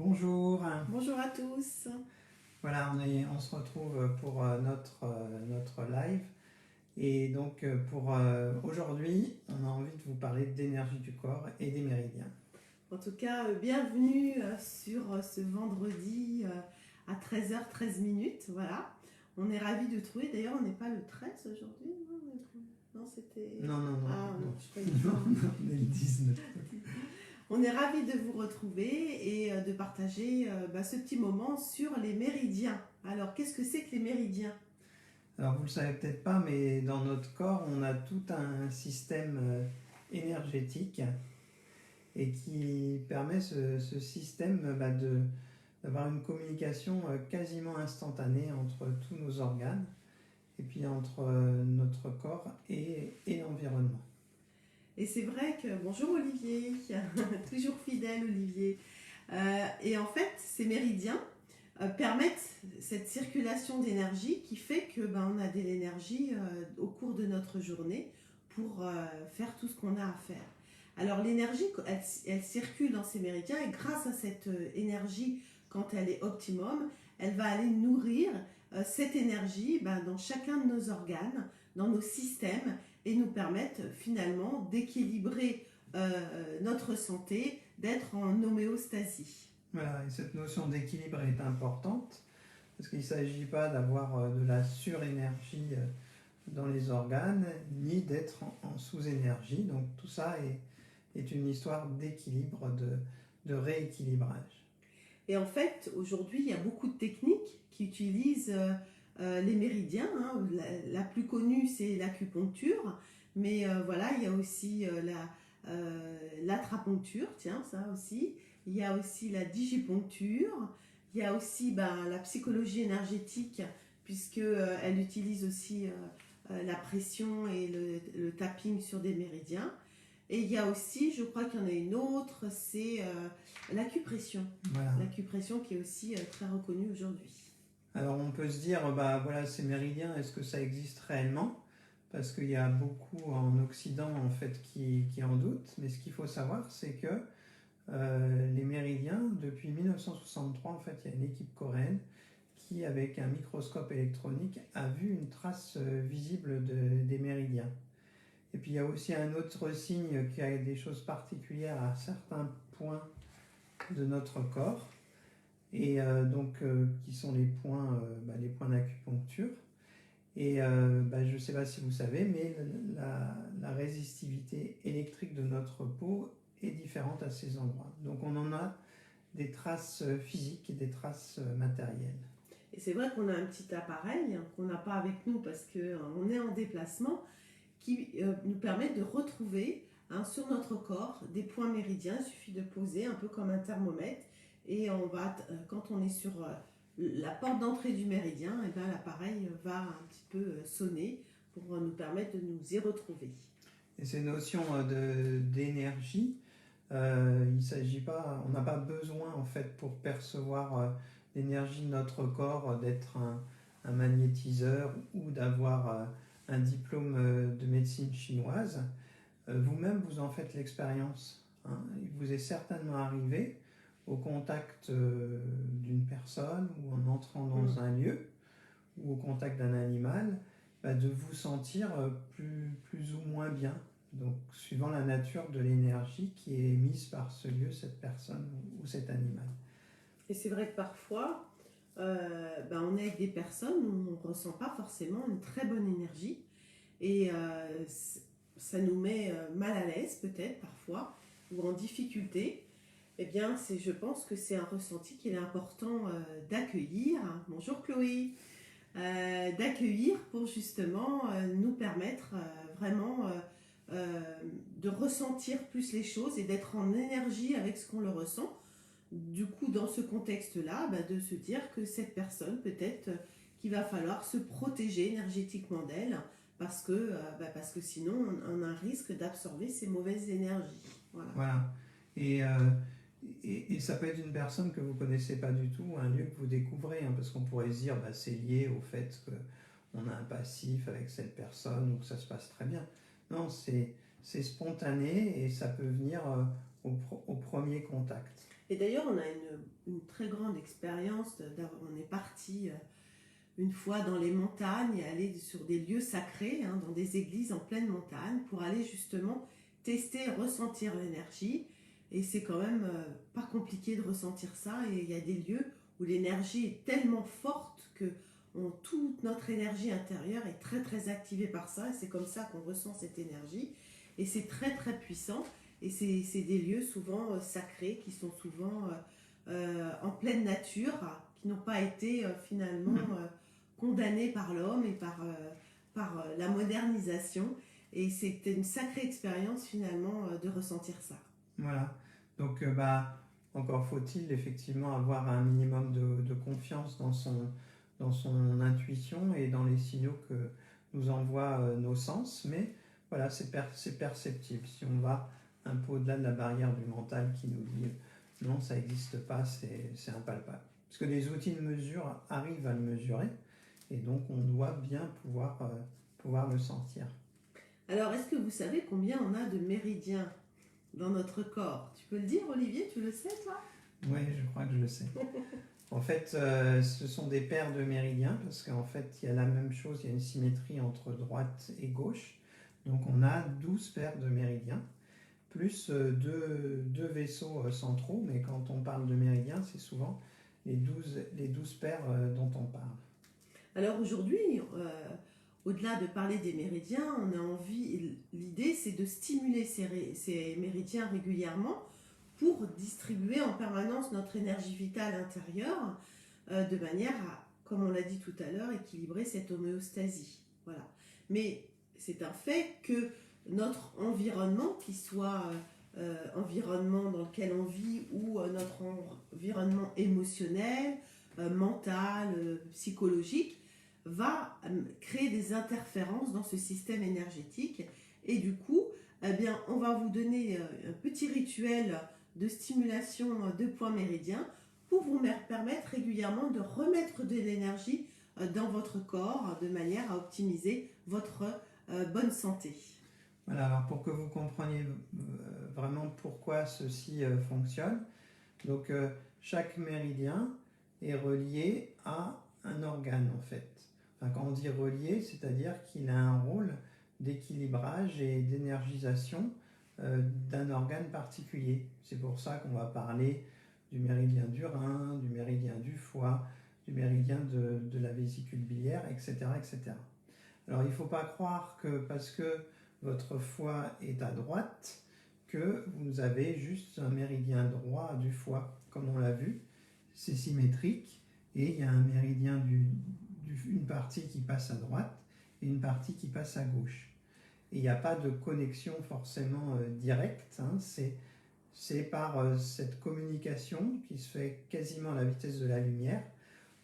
Bonjour. Bonjour à tous. Voilà, on se retrouve pour notre live. Et donc pour aujourd'hui, on a envie de vous parler d'énergie du corps et des méridiens. En tout cas, bienvenue sur ce vendredi à 13h13. Voilà. On est ravis de trouver. D'ailleurs, on n'est pas le 13 aujourd'hui. Non, c'était. Non. Ah, non, je croyais non, on est le 19. On est ravis de vous retrouver et de partager ce petit moment sur les méridiens. Alors, qu'est-ce que c'est que les méridiens? Alors vous le savez peut-être pas, mais dans notre corps, on a tout un système énergétique et qui permet ce système d'avoir une communication quasiment instantanée entre tous nos organes et puis entre notre corps et l'environnement. Et c'est vrai que, bonjour Olivier, toujours fidèle Olivier. Et en fait, ces méridiens permettent cette circulation d'énergie qui fait que on a de l'énergie au cours de notre journée pour faire tout ce qu'on a à faire. Alors l'énergie, elle circule dans ces méridiens et grâce à cette énergie, quand elle est optimum, elle va aller nourrir cette énergie dans chacun de nos organes, dans nos systèmes et nous permettre finalement d'équilibrer notre santé, d'être en homéostasie. Voilà, et cette notion d'équilibre est importante parce qu'il ne s'agit pas d'avoir de la surénergie dans les organes ni d'être en sous-énergie. Donc tout ça est une histoire d'équilibre, de rééquilibrage. Et en fait, aujourd'hui, il y a beaucoup de techniques qui utilisent les méridiens. La plus connue, c'est l'acupuncture. Mais voilà, il y a aussi l'atrapuncture, tiens, ça aussi. Il y a aussi la digipuncture. Il y a aussi la psychologie énergétique, puisqu'elle utilise aussi la pression et le tapping sur des méridiens. Et il y a aussi, je crois qu'il y en a une autre, c'est l'acupression. Voilà. L'acupression qui est aussi très reconnue aujourd'hui. Alors on peut se dire, voilà, ces méridiens, est-ce que ça existe réellement? Parce qu'il y a beaucoup en Occident en fait qui en doutent. Mais ce qu'il faut savoir, c'est que les méridiens, depuis 1963, en fait, il y a une équipe coréenne qui, avec un microscope électronique, a vu une trace visible des méridiens. Et puis il y a aussi un autre signe qui a des choses particulières à certains points de notre corps, et qui sont les points d'acupuncture. Et je ne sais pas si vous savez, mais la résistivité électrique de notre peau est différente à ces endroits. Donc on en a des traces physiques et des traces matérielles. Et c'est vrai qu'on a un petit appareil qu'on n'a pas avec nous parce qu'on est en déplacement qui nous permet de retrouver sur notre corps des points méridiens. Il suffit de poser un peu comme un thermomètre et quand on est sur la porte d'entrée du méridien, l'appareil va un petit peu sonner pour nous permettre de nous y retrouver. Et ces notions d'énergie, il s'agit pas, on n'a pas besoin en fait pour percevoir l'énergie de notre corps d'être un magnétiseur ou d'avoir un diplôme de médecine chinoise. Vous-même, vous en faites l'expérience. Il vous est certainement arrivé au contact d'une personne ou en entrant dans un lieu ou au contact d'un animal, de vous sentir plus ou moins bien. Donc, suivant la nature de l'énergie qui est émise par ce lieu, cette personne ou cet animal. Et c'est vrai que parfois, on est avec des personnes où on ne ressent pas forcément une très bonne énergie. Et ça nous met mal à l'aise peut-être parfois, ou en difficulté. Eh bien, je pense que c'est un ressenti qu'il est important d'accueillir. Bonjour Chloé. D'accueillir pour justement nous permettre vraiment de ressentir plus les choses et d'être en énergie avec ce qu'on le ressent. Du coup, dans ce contexte-là, de se dire que cette personne, peut-être qu'il va falloir se protéger énergétiquement d'elle parce que sinon, on a un risque d'absorber ces mauvaises énergies. Voilà. Et ça peut être une personne que vous ne connaissez pas du tout, un lieu que vous découvrez, parce qu'on pourrait se dire c'est lié au fait qu'on a un passif avec cette personne ou que ça se passe très bien. Non, c'est spontané et ça peut venir au premier contact. Et d'ailleurs, on a une très grande expérience. On est parti une fois dans les montagnes, aller sur des lieux sacrés, hein, dans des églises en pleine montagne, pour aller justement tester, ressentir l'énergie. Et c'est quand même pas compliqué de ressentir ça. Et il y a des lieux où l'énergie est tellement forte que toute notre énergie intérieure est très très activée par ça. Et c'est comme ça qu'on ressent cette énergie. Et c'est très très puissant. Et c'est des lieux souvent sacrés, qui sont souvent en pleine nature, qui n'ont pas été finalement condamnés par l'homme et par la modernisation. Et c'était une sacrée expérience finalement de ressentir ça. Voilà. Donc, encore faut-il effectivement avoir un minimum de confiance dans son intuition et dans les signaux que nous envoient nos sens. Mais voilà, c'est perceptible. Si on va un peu au-delà de la barrière du mental qui nous dit non, ça n'existe pas, c'est impalpable. Parce que les outils de mesure arrivent à le mesurer et donc on doit bien pouvoir le sentir. Alors, est-ce que vous savez combien on a de méridiens dans notre corps? Tu peux le dire, Olivier? Tu le sais, toi? Oui, je crois que je le sais. En fait, ce sont des paires de méridiens parce qu'en fait, il y a la même chose, il y a une symétrie entre droite et gauche. Donc, on a 12 paires de méridiens, plus deux vaisseaux centraux. Mais quand on parle de méridiens, c'est souvent les 12 paires dont on parle. Alors aujourd'hui, au-delà de parler des méridiens, on a envie, l'idée c'est de stimuler ces méridiens régulièrement pour distribuer en permanence notre énergie vitale intérieure de manière à, comme on l'a dit tout à l'heure, équilibrer cette homéostasie. Voilà. Mais c'est un fait que notre environnement, qu'il soit environnement dans lequel on vit ou notre environnement émotionnel, mental, psychologique, va créer des interférences dans ce système énergétique. Et du coup, eh bien, on va vous donner un petit rituel de stimulation de points méridiens pour vous permettre régulièrement de remettre de l'énergie dans votre corps de manière à optimiser votre bonne santé. Voilà, alors pour que vous compreniez vraiment pourquoi ceci fonctionne, donc chaque méridien est relié à un organe en fait. Enfin, quand on dit relié, c'est-à-dire qu'il a un rôle d'équilibrage et d'énergisation d'un organe particulier. C'est pour ça qu'on va parler du méridien du rein, du méridien du foie, du méridien de la vésicule biliaire, etc., etc. Alors il ne faut pas croire que parce que votre foie est à droite, que vous avez juste un méridien droit du foie, comme on l'a vu. C'est symétrique et il y a un méridien une partie qui passe à droite et une partie qui passe à gauche. Et il n'y a pas de connexion forcément directe, hein, c'est par cette communication qui se fait quasiment à la vitesse de la lumière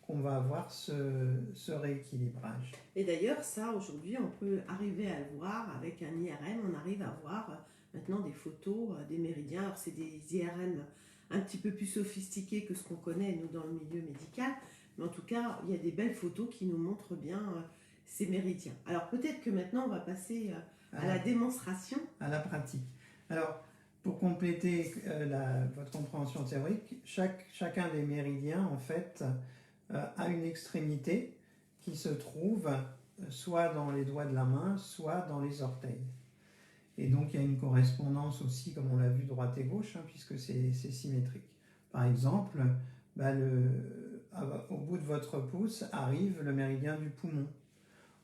qu'on va avoir ce rééquilibrage. Et d'ailleurs, ça, aujourd'hui, on peut arriver à le voir avec un IRM. On arrive à voir maintenant des photos des méridiens. Alors, c'est des IRM un petit peu plus sophistiqués que ce qu'on connaît, nous, dans le milieu médical. Mais en tout cas, il y a des belles photos qui nous montrent bien ces méridiens. Alors, peut-être que maintenant, on va passer à la démonstration. À la pratique. Alors, pour compléter votre compréhension théorique, chacun des méridiens, en fait, a une extrémité qui se trouve soit dans les doigts de la main, soit dans les orteils. Et donc, il y a une correspondance aussi, comme on l'a vu, droite et gauche, hein, puisque c'est symétrique. Par exemple, au bout de votre pouce arrive le méridien du poumon.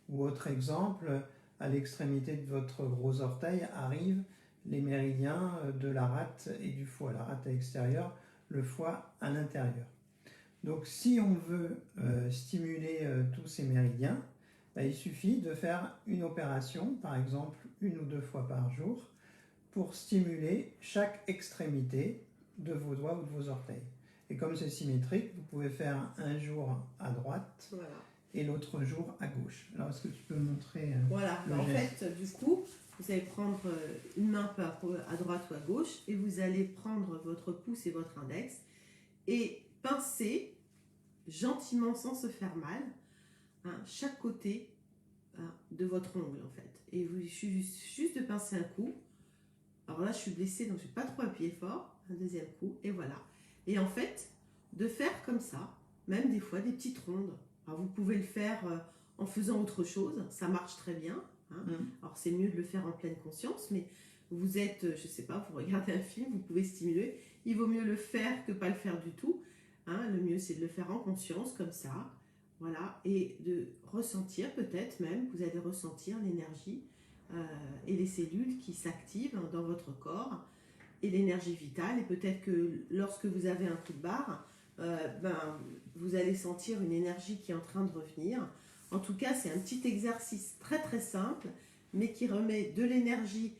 Ou autre exemple, à l'extrémité de votre gros orteil arrivent les méridiens de la rate et du foie. La rate à l'extérieur, le foie à l'intérieur. Donc si on veut stimuler tous ces méridiens, il suffit de faire une opération, par exemple 1 ou 2 fois par jour, pour stimuler chaque extrémité de vos doigts ou de vos orteils. Et comme c'est symétrique, vous pouvez faire un jour à droite, voilà, et l'autre jour à gauche. Alors est-ce que tu peux montrer voilà, en fait, du coup, vous allez prendre une main à droite ou à gauche et vous allez prendre votre pouce et votre index et pincer gentiment sans se faire mal chaque côté de votre ongle en fait. Et il suffit juste de pincer un coup. Alors là, je suis blessée donc je ne vais pas trop appuyer fort. Un deuxième coup et voilà. Et en fait, de faire comme ça, même des fois des petites rondes. Alors vous pouvez le faire en faisant autre chose, ça marche très bien. Hein. Alors c'est mieux de le faire en pleine conscience, mais vous êtes, je sais pas, vous regardez un film, vous pouvez stimuler. Il vaut mieux le faire que pas le faire du tout. Hein. Le mieux c'est de le faire en conscience comme ça. Voilà, et de ressentir peut-être même, vous allez ressentir l'énergie et les cellules qui s'activent dans votre corps et l'énergie vitale. Et peut-être que lorsque vous avez un coup de barre, vous allez sentir une énergie qui est en train de revenir. En tout cas, c'est un petit exercice très très simple, mais qui remet de l'énergie,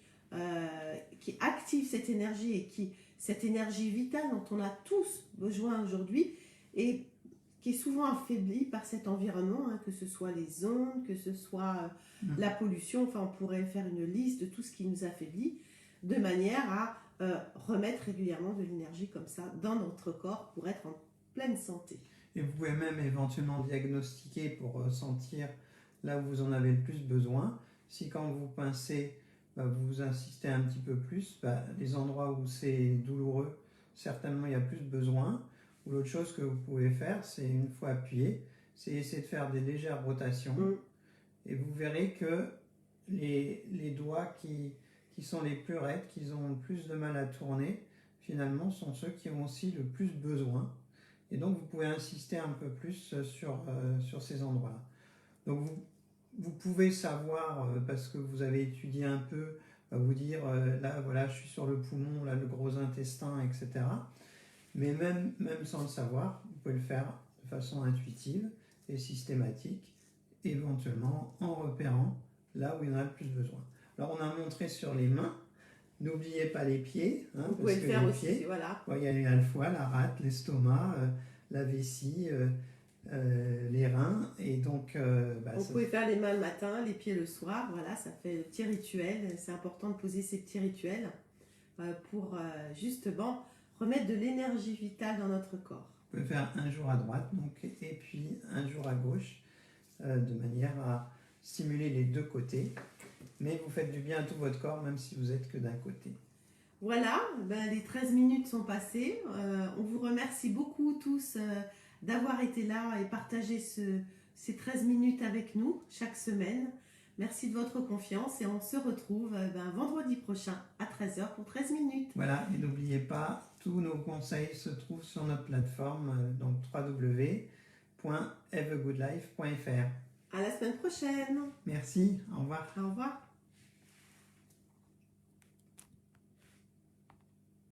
qui active cette énergie cette énergie vitale dont on a tous besoin aujourd'hui et qui est souvent affaiblie par cet environnement, hein, que ce soit les ondes, que ce soit la pollution. Enfin, on pourrait faire une liste de tout ce qui nous affaiblit, de manière à remettre régulièrement de l'énergie comme ça dans notre corps pour être en pleine santé. Et vous pouvez même éventuellement diagnostiquer pour sentir là où vous en avez le plus besoin. Si quand vous pincez, vous insistez un petit peu plus, les endroits où c'est douloureux, certainement il y a plus besoin. Ou l'autre chose que vous pouvez faire, c'est une fois appuyé, c'est essayer de faire des légères rotations. Et vous verrez que les doigts qui sont les plus raides, qui ont le plus de mal à tourner, finalement sont ceux qui ont aussi le plus besoin. Et donc vous pouvez insister un peu plus sur ces endroits-là. Donc vous pouvez savoir, parce que vous avez étudié un peu, vous dire, là voilà, je suis sur le poumon, là le gros intestin, etc. Mais même sans le savoir, vous pouvez le faire de façon intuitive et systématique, éventuellement en repérant là où il y en a le plus besoin. Alors on a montré sur les mains, n'oubliez pas les pieds. Hein, vous pouvez le faire aussi, pieds, voilà. Il y a le foie, la rate, l'estomac, la vessie, les reins. Et donc, vous pouvez faire les mains le matin, les pieds le soir. Voilà, ça fait le petit rituel. C'est important de poser ces petits rituels pour justement remettre de l'énergie vitale dans notre corps. Vous pouvez faire un jour à droite et puis un jour à gauche, de manière à stimuler les deux côtés. Mais vous faites du bien à tout votre corps, même si vous n'êtes que d'un côté. Voilà, les 13 minutes sont passées. On vous remercie beaucoup tous d'avoir été là et partagé ces 13 minutes avec nous chaque semaine. Merci de votre confiance et on se retrouve vendredi prochain à 13h pour 13 minutes. Voilà, et n'oubliez pas, tous nos conseils se trouvent sur notre plateforme, donc www.haveagoodlife.fr. À la semaine prochaine. Merci, au revoir. Au revoir.